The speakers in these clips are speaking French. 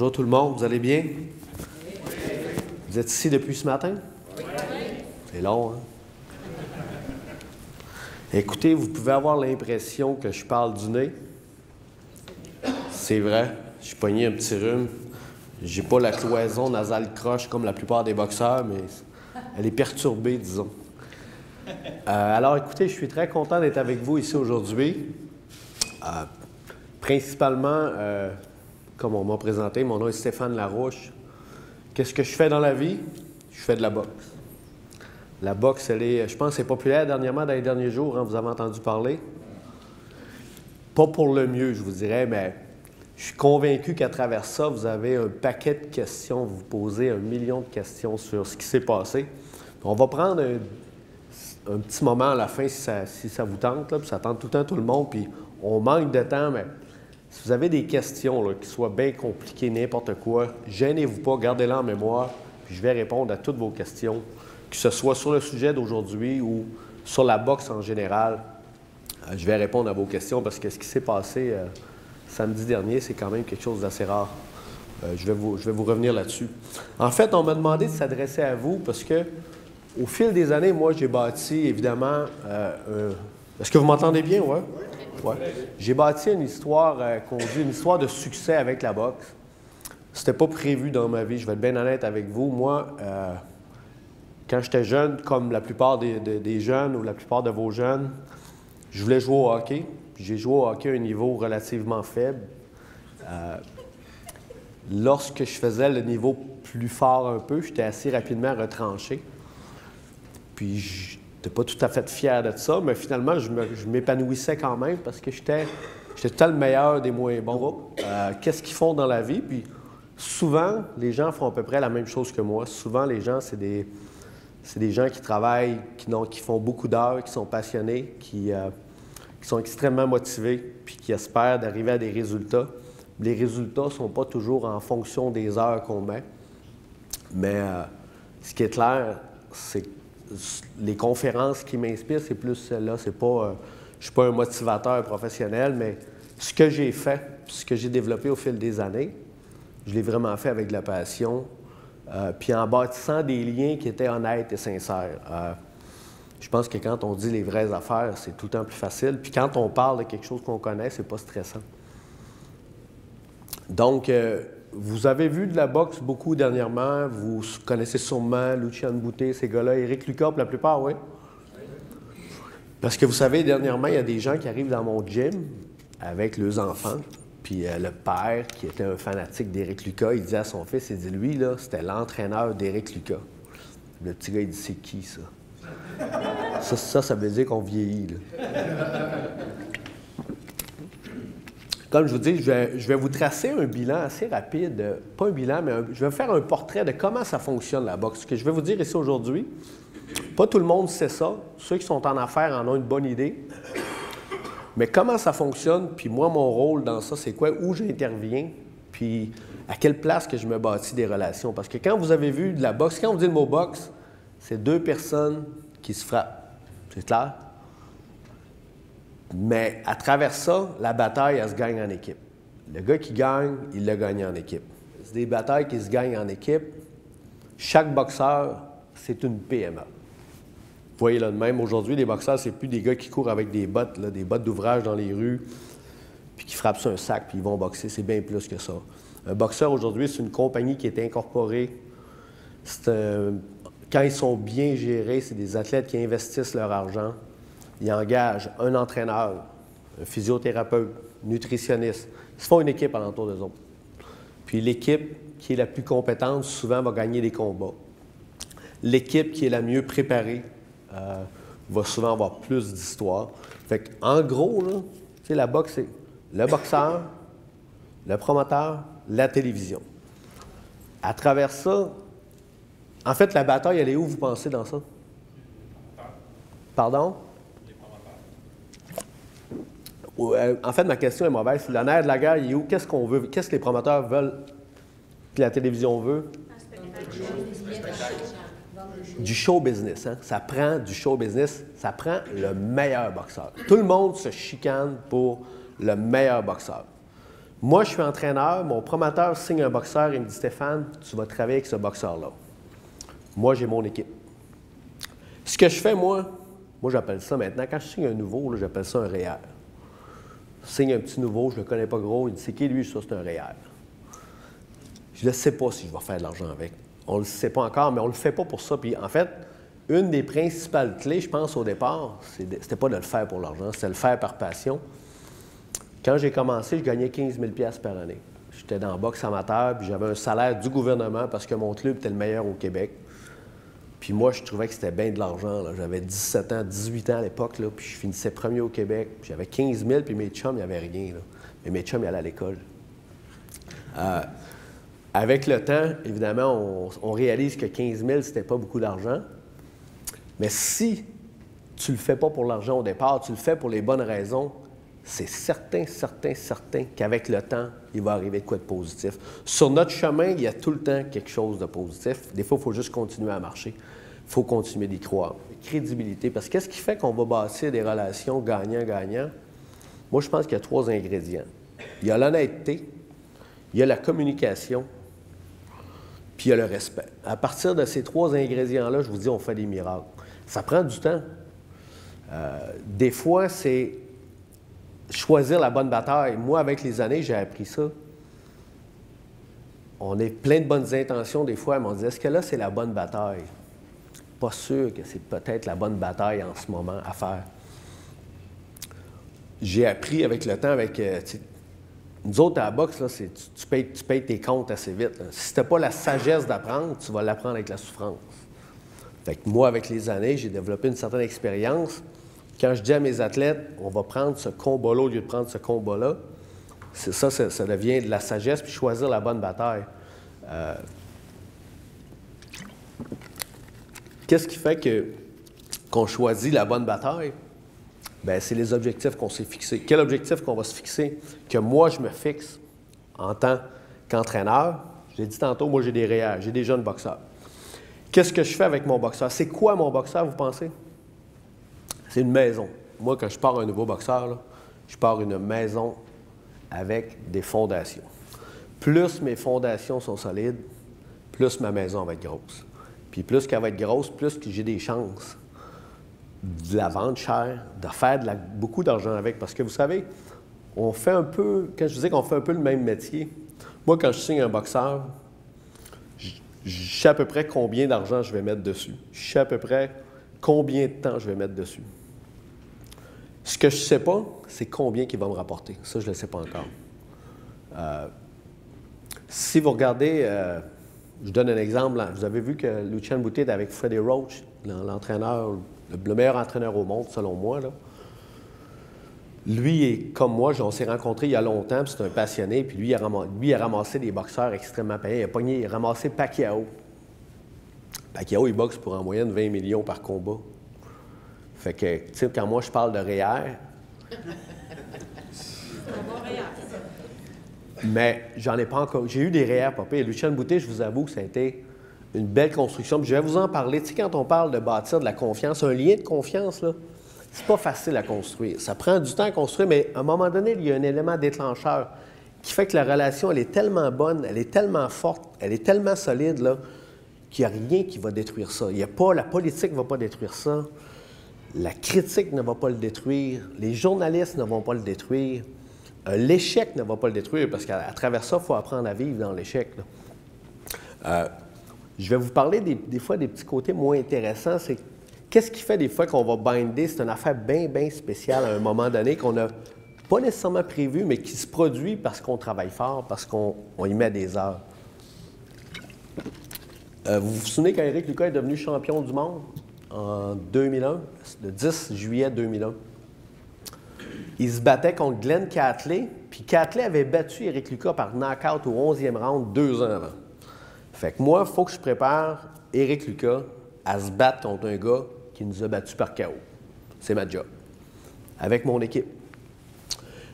Bonjour tout le monde, vous allez bien? Vous êtes ici depuis ce matin? C'est long, hein? Écoutez, vous pouvez avoir l'impression que je parle du nez. C'est vrai, je suis pogné un petit rhume. J'ai pas la cloison nasale croche comme la plupart des boxeurs, mais elle est perturbée, disons. Alors, écoutez, je suis très content d'être avec vous ici aujourd'hui. Principalement, comme on m'a présenté, mon nom est Stéphane Larouche. Qu'est-ce que je fais dans la vie? Je fais de la boxe. La boxe, elle est, je pense, c'est populaire dernièrement dans les derniers jours, hein, vous avez entendu parler. Pas pour le mieux, je vous dirais, mais je suis convaincu qu'à travers ça, vous avez un paquet de questions, vous posez 1 million de questions sur ce qui s'est passé. On va prendre un petit moment à la fin si ça vous tente, là, puis ça tente tout le temps tout le monde, puis on manque de temps, mais si vous avez des questions là, qui soient bien compliquées, n'importe quoi, gênez-vous pas, gardez-les en mémoire, puis je vais répondre à toutes vos questions, que ce soit sur le sujet d'aujourd'hui ou sur la boxe en général. Je vais répondre à vos questions parce que ce qui s'est passé samedi dernier, c'est quand même quelque chose d'assez rare. Je vais vous revenir là-dessus. En fait, on m'a demandé de s'adresser à vous parce que au fil des années, moi, j'ai bâti, évidemment... Est-ce que vous m'entendez bien, ouais? Ouais. J'ai bâti une histoire qu'on dit une histoire de succès avec la boxe. C'était pas prévu dans ma vie, je vais être bien honnête avec vous. Moi, quand j'étais jeune, comme la plupart des jeunes ou la plupart de vos jeunes, je voulais jouer au hockey. J'ai joué au hockey à un niveau relativement faible. Lorsque je faisais le niveau plus fort un peu, j'étais assez rapidement retranché. Puis je n'étais pas tout à fait fier de ça, mais finalement, je m'épanouissais quand même parce que j'étais tout le temps le meilleur des moins bons. Qu'est-ce qu'ils font dans la vie? Puis souvent, les gens font à peu près la même chose que moi. Souvent, les gens, c'est des gens qui travaillent, qui font beaucoup d'heures, qui sont passionnés, qui sont extrêmement motivés, puis qui espèrent d'arriver à des résultats. Les résultats ne sont pas toujours en fonction des heures qu'on met. Mais ce qui est clair, c'est que les conférences qui m'inspirent, c'est plus celle-là. Je ne suis pas un motivateur professionnel, mais ce que j'ai fait, ce que j'ai développé au fil des années, je l'ai vraiment fait avec de la passion, puis en bâtissant des liens qui étaient honnêtes et sincères. Je pense que quand on dit les vraies affaires, c'est tout le temps plus facile. Puis quand on parle de quelque chose qu'on connaît, c'est pas stressant. Donc, vous avez vu de la boxe beaucoup dernièrement. Vous connaissez sûrement Lucian Boutet, ces gars-là, Éric Lucas pour la plupart, oui? Parce que vous savez, dernièrement, il y a des gens qui arrivent dans mon gym avec leurs enfants. Puis le père, qui était un fanatique d'Éric Lucas, il dit à son fils, il dit, lui, là, c'était l'entraîneur d'Éric Lucas. Le petit gars, il dit, c'est qui, ça? Ça veut dire qu'on vieillit, là. Comme je vous dis, je vais vous tracer un bilan assez rapide. Pas un bilan, mais je vais faire un portrait de comment ça fonctionne, la boxe. Ce que je vais vous dire ici aujourd'hui, pas tout le monde sait ça. Ceux qui sont en affaires en ont une bonne idée. Mais comment ça fonctionne, puis moi, mon rôle dans ça, c'est quoi? Où j'interviens, puis à quelle place que je me bâtis des relations. Parce que quand vous avez vu de la boxe, quand on dit le mot boxe, c'est 2 personnes qui se frappent. C'est clair? Mais à travers ça, la bataille, elle se gagne en équipe. Le gars qui gagne, il l'a gagné en équipe. C'est des batailles qui se gagnent en équipe. Chaque boxeur, c'est une PMA. Vous voyez là de même, aujourd'hui, les boxeurs, c'est plus des gars qui courent avec des bottes, là, des bottes d'ouvrage dans les rues, puis qui frappent sur un sac, puis ils vont boxer. C'est bien plus que ça. Un boxeur, aujourd'hui, c'est une compagnie qui est incorporée. Quand ils sont bien gérés, c'est des athlètes qui investissent leur argent. Ils engagent un entraîneur, un physiothérapeute, nutritionniste. Ils se font une équipe alentour d'eux autres. Puis l'équipe qui est la plus compétente, souvent, va gagner des combats. L'équipe qui est la mieux préparée va souvent avoir plus d'histoire. Fait qu'en gros, là, tu sais, la boxe, c'est le boxeur, le promoteur, la télévision. À travers ça, en fait, la bataille, elle est où, vous pensez, dans ça? Pardon? En fait, ma question est mauvaise. Le nerf de la guerre, il est où? Qu'est-ce qu'on veut? Qu'est-ce que les promoteurs veulent que la télévision veut? Du show business. Hein? Ça prend du show business. Ça prend le meilleur boxeur. Tout le monde se chicane pour le meilleur boxeur. Moi, je suis entraîneur, mon promoteur signe un boxeur, il me dit « Stéphane, tu vas travailler avec ce boxeur-là. » Moi, j'ai mon équipe. Ce que je fais, moi j'appelle ça maintenant, quand je signe un nouveau, j'appelle ça un REER. Je signe un petit nouveau, je ne le connais pas gros, il dit « C'est qui lui? » Ça, c'est un REER. Je ne sais pas si je vais faire de l'argent avec. On ne le sait pas encore, mais on ne le fait pas pour ça. Puis en fait, une des principales clés, je pense, au départ, c'était pas de le faire pour l'argent, c'était de le faire par passion. Quand j'ai commencé, je gagnais 15 000 $ par année. J'étais dans la boxe amateur, puis j'avais un salaire du gouvernement parce que mon club était le meilleur au Québec. Puis moi, je trouvais que c'était bien de l'argent. J'avais 17 ans, 18 ans à l'époque, puis je finissais premier au Québec. J'avais 15 000, puis mes chums, il n'y avait rien. Là. Mais mes chums, ils allaient à l'école. Avec le temps, évidemment, on réalise que 15 000, c'était pas beaucoup d'argent. Mais si tu ne le fais pas pour l'argent au départ, tu le fais pour les bonnes raisons, c'est certain qu'avec le temps, il va arriver de quoi de positif. Sur notre chemin, il y a tout le temps quelque chose de positif. Des fois, il faut juste continuer à marcher. Il faut continuer d'y croire. Crédibilité. Parce que qu'est-ce qui fait qu'on va bâtir des relations gagnant-gagnant? Moi, je pense qu'il y a 3 ingrédients. Il y a l'honnêteté, il y a la communication, puis il y a le respect. À partir de ces 3 ingrédients-là, je vous dis, on fait des miracles. Ça prend du temps. Des fois, c'est choisir la bonne bataille. Moi, avec les années, j'ai appris ça. On est plein de bonnes intentions des fois, mais on dit, est-ce que là, c'est la bonne bataille? Pas sûr que c'est peut-être la bonne bataille en ce moment à faire. J'ai appris avec le temps, avec... nous autres, à la boxe, là, tu payes tes comptes assez vite. Là. Si tu n'as pas la sagesse d'apprendre, tu vas l'apprendre avec la souffrance. Fait que moi, avec les années, j'ai développé une certaine expérience. Quand je dis à mes athlètes, on va prendre ce combat-là au lieu de prendre ce combat-là, ça devient de la sagesse, puis choisir la bonne bataille. Qu'est-ce qui fait qu'on choisit la bonne bataille? Bien, c'est les objectifs qu'on s'est fixés. Quel objectif qu'on va se fixer? Que moi, je me fixe en tant qu'entraîneur. J'ai dit tantôt, moi, j'ai des REER, j'ai des jeunes boxeurs. Qu'est-ce que je fais avec mon boxeur? C'est quoi mon boxeur, vous pensez? C'est une maison. Moi, quand je pars un nouveau boxeur, là, je pars une maison avec des fondations. Plus mes fondations sont solides, plus ma maison va être grosse. Puis plus qu'elle va être grosse, plus que j'ai des chances de la vendre cher, de faire beaucoup d'argent avec. Parce que vous savez, on fait un peu, quand je disais qu'on fait un peu le même métier, moi, quand je signe un boxeur, je sais à peu près combien d'argent je vais mettre dessus. Je sais à peu près combien de temps je vais mettre dessus. Ce que je ne sais pas, c'est combien il va me rapporter. Ça, je ne le sais pas encore. Si vous regardez, je donne un exemple. Là, vous avez vu que Lucian Boutet était avec Freddie Roach, l'entraîneur, le meilleur entraîneur au monde, selon moi. Là. Lui, est comme moi, on s'est rencontrés il y a longtemps, puis c'est un passionné, puis lui, il a ramassé des boxeurs extrêmement payés. Il a ramassé Pacquiao. Pacquiao, il boxe pour en moyenne 20 millions par combat. Fait que, tu sais, quand moi je parle de REER, mais j'en ai pas encore. J'ai eu des REER, papa. Et Lucian Boutet, je vous avoue que ça a été une belle construction. Puis je vais vous en parler. Tu sais, quand on parle de bâtir de la confiance, un lien de confiance, là, c'est pas facile à construire. Ça prend du temps à construire, mais à un moment donné, il y a un élément déclencheur qui fait que la relation, elle est tellement bonne, elle est tellement forte, elle est tellement solide, là, qu'il n'y a rien qui va détruire ça. Il y a pas, la politique ne va pas détruire ça. La critique ne va pas le détruire. Les journalistes ne vont pas le détruire. L'échec ne va pas le détruire parce qu'à travers ça, il faut apprendre à vivre dans l'échec. Je vais vous parler des fois des petits côtés moins intéressants. C'est qu'est-ce qui fait des fois qu'on va binder? C'est une affaire bien, bien spéciale à un moment donné qu'on n'a pas nécessairement prévu, mais qui se produit parce qu'on travaille fort, parce qu'on y met des heures. Vous vous souvenez quand Éric Lucas est devenu champion du monde? En 2001, le 10 juillet 2001. Il se battait contre Glenn Catley, puis Catley avait battu Éric Lucas par knockout au 11e round 2 ans avant. Fait que moi, il faut que je prépare Éric Lucas à se battre contre un gars qui nous a battus par KO. C'est ma job. Avec mon équipe.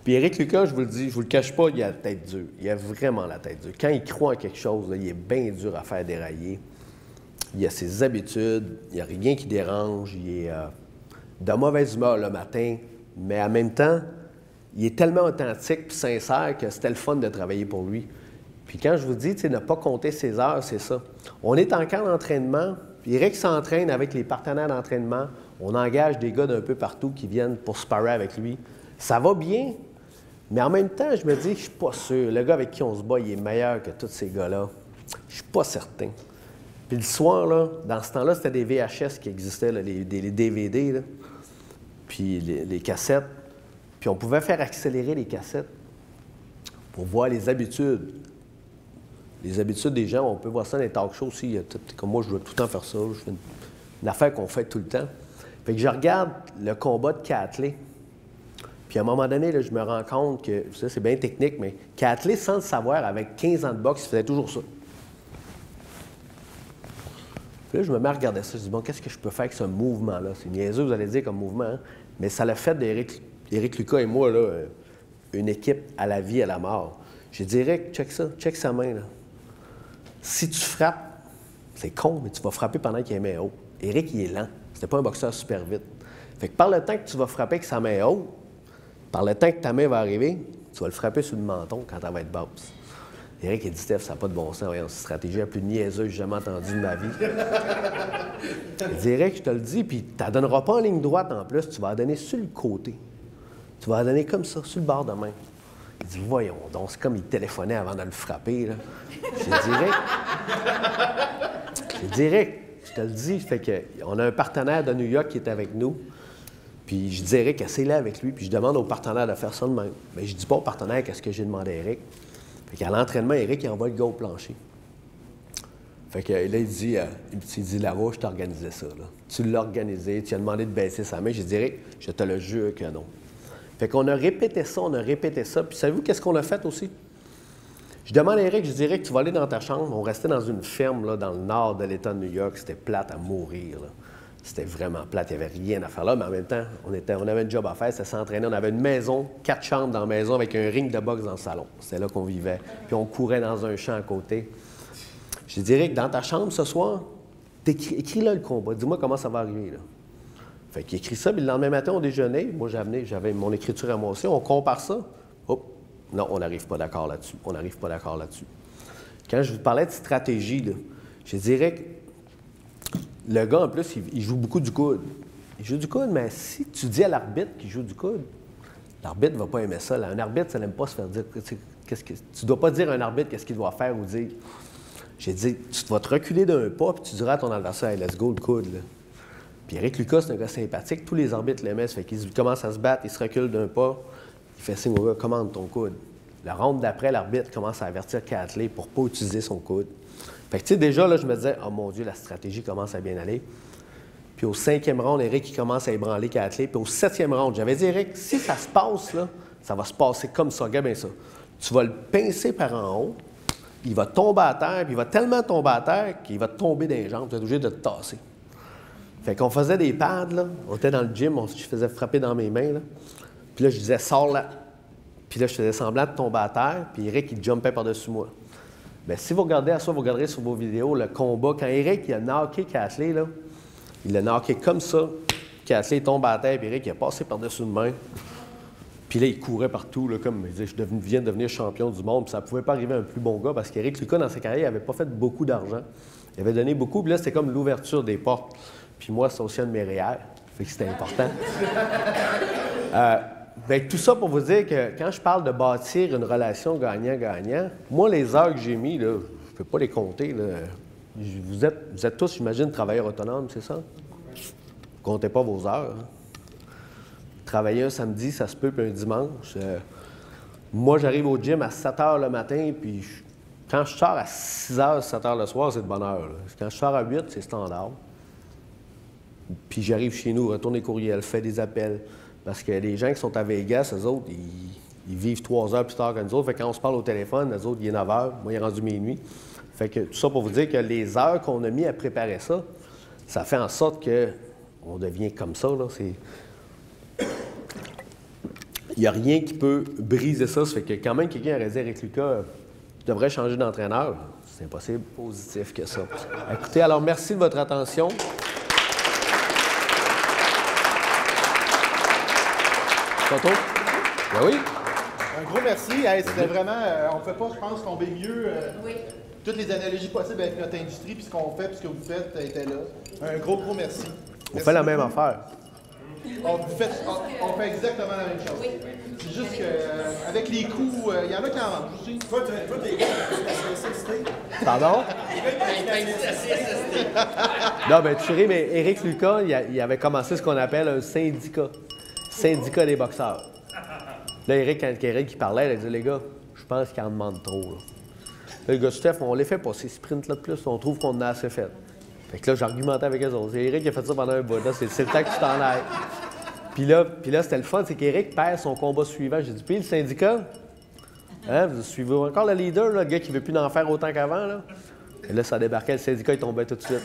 Puis Éric Lucas, je vous le dis, je vous le cache pas, il a la tête dure. Il a vraiment la tête dure. Quand il croit en quelque chose, là, il est bien dur à faire dérailler. Il a ses habitudes, il n'y a rien qui dérange, il est de mauvaise humeur le matin, mais en même temps, il est tellement authentique et sincère que c'était le fun de travailler pour lui. Puis quand je vous dis, ne pas compter ses heures, c'est ça. On est en camp d'entraînement, puis Eric s'entraîne avec les partenaires d'entraînement. On engage des gars d'un peu partout qui viennent pour sparer avec lui. Ça va bien, mais en même temps, je me dis, je suis pas sûr. Le gars avec qui on se bat, il est meilleur que tous ces gars-là. Je suis pas certain. Puis le soir, là, dans ce temps-là, c'était des VHS qui existaient, là, les DVD, là, puis les cassettes. Puis on pouvait faire accélérer les cassettes pour voir les habitudes. Les habitudes des gens, on peut voir ça dans les talk shows aussi. Comme moi, je dois tout le temps faire ça. Je fais une affaire qu'on fait tout le temps. Fait que je regarde le combat de Catley. Puis à un moment donné, là, je me rends compte que, ça c'est bien technique, mais Catley, sans le savoir, avec 15 ans de boxe, il faisait toujours ça. Puis là, je me mets à regarder ça. Je dis, bon, qu'est-ce que je peux faire avec ce mouvement-là? C'est niaiseux, vous allez dire, comme mouvement, hein? Mais ça l'a fait d'Éric Lucas et moi, là, une équipe à la vie, à la mort. J'ai dit, Éric, check ça, check sa main, là. Si tu frappes, c'est con, mais tu vas frapper pendant qu'il est main haute. Éric, il est lent. C'était pas un boxeur super vite. Fait que par le temps que tu vas frapper avec sa main haute, par le temps que ta main va arriver, tu vas le frapper sur le menton quand elle va être basse. Éric, il dit, Steph, ça n'a pas de bon sens. Voyons, c'est une stratégie la plus niaiseuse que j'ai jamais entendue de ma vie. Il dit, Éric, je te le dis, puis tu ne la donneras pas en ligne droite en plus, tu vas la donner sur le côté. Tu vas la donner comme ça, sur le bord de main. Il dit, voyons donc, c'est comme il téléphonait avant de le frapper, là. J'ai dit, Éric, je te le dis, fait qu'on a un partenaire de New York qui est avec nous. Puis je dis, Éric, essaye-le avec lui. Puis je demande au partenaire de faire ça de même. Mais je dis pas au partenaire qu'est-ce que j'ai demandé à Éric. Fait qu'à l'entraînement, Éric, il envoie le gars au plancher. Fait que là, il dit, Larouche, je t'ai organisé ça, là. Tu l'as organisé, tu as demandé de baisser sa main. J'ai dit, Éric, je te le jure que non. Fait qu'on a répété ça. Puis savez-vous qu'est-ce qu'on a fait aussi? Je demande à Éric, je dis, Éric, tu vas aller dans ta chambre. On restait dans une ferme, là, dans le nord de l'État de New York. C'était plate à mourir, là. C'était vraiment plate, il n'y avait rien à faire là, mais en même temps, on avait un job à faire, c'était s'entraîner. On avait une maison, 4 chambres dans la maison avec un ring de boxe dans le salon. C'était là qu'on vivait. Puis on courait dans un champ à côté. Je dirais que dans ta chambre ce soir, écris-là le combat. Dis-moi comment ça va arriver, là. Fait qu'il écrit ça, puis le lendemain matin, on déjeunait. Moi, j'avais mon écriture à moi aussi. On compare ça. Hop! Non, on n'arrive pas d'accord là-dessus. Quand je vous parlais de stratégie, là, je dirais que le gars, en plus, il joue beaucoup du coude. Il joue du coude, mais si tu dis à l'arbitre qu'il joue du coude, l'arbitre ne va pas aimer ça. Là. Un arbitre, ça n'aime pas se faire dire... Tu ne dois pas dire à un arbitre qu'est-ce qu'il doit faire ou dire. J'ai dit, tu vas te reculer d'un pas, puis tu diras à ton adversaire, hey, let's go, le coude. Là. Puis Éric Lucas, c'est un gars sympathique. Tous les arbitres l'aimaient. Ça fait qu'il commence à se battre, il se recule d'un pas. Il fait signe au gars, commande ton coude. La ronde d'après, l'arbitre commence à avertir Catley pour ne pas utiliser son coude. Fait que, tu sais, déjà, là, je me disais, oh mon Dieu, la stratégie commence à bien aller. Puis au 5e round, Éric, il commence à ébranler Catley. Puis au 7e round, j'avais dit, Éric, si ça se passe, là, ça va se passer comme ça. Regarde bien ça. Tu vas le pincer par en haut, il va tomber à terre, puis il va tellement tomber à terre qu'il va te tomber dans les jambes. Tu vas être obligé de te tasser. Fait qu'on faisait des pads, là. On était dans le gym, je faisais frapper dans mes mains, là. Puis là, je disais, sors là. Puis là, je faisais semblant de tomber à terre, puis Éric, il jumpait par-dessus moi. Bien, si vous regardez à ça, vous regarderez sur vos vidéos le combat. Quand Éric il a knocké Catley, là, il l'a knocké comme ça. Catley tombe à terre, puis Éric il a passé par-dessus une main. Puis là, il courait partout, là, comme il disait, je viens de devenir champion du monde. Puis ça ne pouvait pas arriver à un plus bon gars, parce qu'Éric Lucas, dans sa carrière, il n'avait pas fait beaucoup d'argent. Il avait donné beaucoup, puis là, c'était comme l'ouverture des portes. Puis moi, c'est aussi un de mes REER, fait que c'était important. Bien, tout ça pour vous dire que quand je parle de bâtir une relation gagnant-gagnant, moi, les heures que j'ai mis, là, je ne peux pas les compter. Là. Vous êtes tous, j'imagine, travailleurs autonomes, c'est ça? Vous ne comptez pas vos heures. Hein? Travailler un samedi, ça se peut, puis un dimanche. Moi, j'arrive au gym à 7 h le matin, puis quand je sors à 6 h, 7 h le soir, c'est de bonne heure. Là. Quand je sors à 8, c'est standard. Puis j'arrive chez nous, retourne les courriels, fais des appels. Parce que les gens qui sont à Vegas, eux autres, ils vivent 3 heures plus tard que nous autres. Fait que quand on se parle au téléphone, eux autres, il est 9 h, moi, il est rendu minuit. Fait que tout ça pour vous dire que les heures qu'on a mis à préparer ça, ça fait en sorte qu'on devient comme ça, là. Il n'y a rien qui peut briser ça. Ça fait que quand même quelqu'un aurait dit, Éric Lucas, tu devrais changer d'entraîneur. C'est impossible, positif que ça. Écoutez, alors merci de votre attention. Photo? Ben oui. Un gros merci. Hey, c'était vraiment, on ne peut pas, je pense, tomber mieux. Toutes les analogies possibles avec notre industrie, puis ce qu'on fait, puis ce que vous faites était là. Un gros merci. On fait la même affaire. On fait exactement la même chose. C'est juste qu'avec les coûts, il y en a qui en mangent aussi. Toi, t'es gars, la CSST. Pardon? Non, ben tu ris, mais Éric Lucas, il avait commencé ce qu'on appelle un syndicat. Syndicat des boxeurs. Là, quand Éric il parlait, il disait, les gars, je pense qu'il en demande trop. Là, le gars, Steph, on les fait pas, ces sprints-là de plus, on trouve qu'on en a assez fait. Fait que là, j'argumentais avec eux autres. Éric a fait ça pendant un bout. Là, c'est le temps que tu t'en ailles. Puis là c'était le fun, c'est qu'Éric perd son combat suivant. J'ai dit, puis le syndicat, hein, vous suivez encore le leader, là, le gars qui ne veut plus en faire autant qu'avant, là? Et là, ça débarquait, le syndicat, il tombait tout de suite.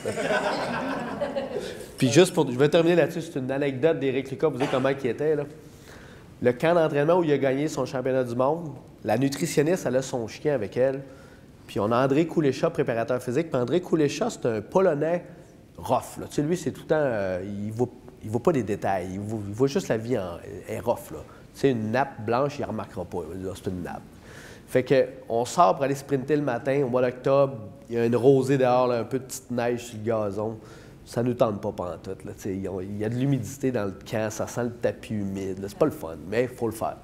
Puis juste pour, je vais terminer là-dessus, c'est une anecdote d'Éric Lucas, vous savez comment il était, là. Le camp d'entraînement où il a gagné son championnat du monde, la nutritionniste, elle a son chien avec elle. Puis on a André Koulécha, préparateur physique. Puis André Koulécha, c'est un Polonais rough, là. Tu sais, lui, c'est tout le temps, il ne voit pas des détails, il voit juste la vie est rough, là. Tu sais, une nappe blanche, il ne remarquera pas. Il va dire, c'est une nappe. Fait qu'on sort pour aller sprinter le matin, au mois d'octobre, il y a une rosée dehors, là, un peu de petite neige sur le gazon. Ça ne nous tente pas pantoute, là. Tu sais, il y a de l'humidité dans le camp, ça sent le tapis humide. C'est pas le fun, mais il faut le faire.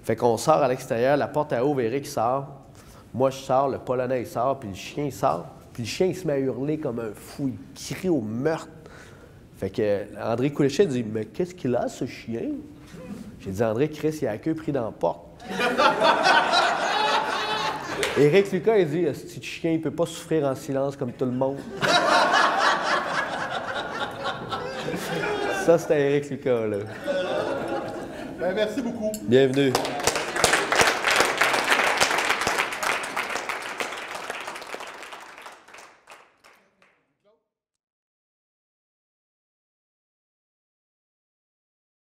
Fait qu'on sort à l'extérieur, la porte à ouvre, Éric sort. Moi, je sors, le Polonais, il sort, puis le chien, il sort. Puis le chien, il se met à hurler comme un fou, il crie au meurtre. Fait que André Koulécha dit, mais qu'est-ce qu'il a, ce chien? J'ai dit, André, Chris, il a la queue pris dans la porte. Éric Lucas, il dit, ce petit chien, il peut pas souffrir en silence comme tout le monde. Ça, c'était Éric Lucas, là. Ben, merci beaucoup. Bienvenue.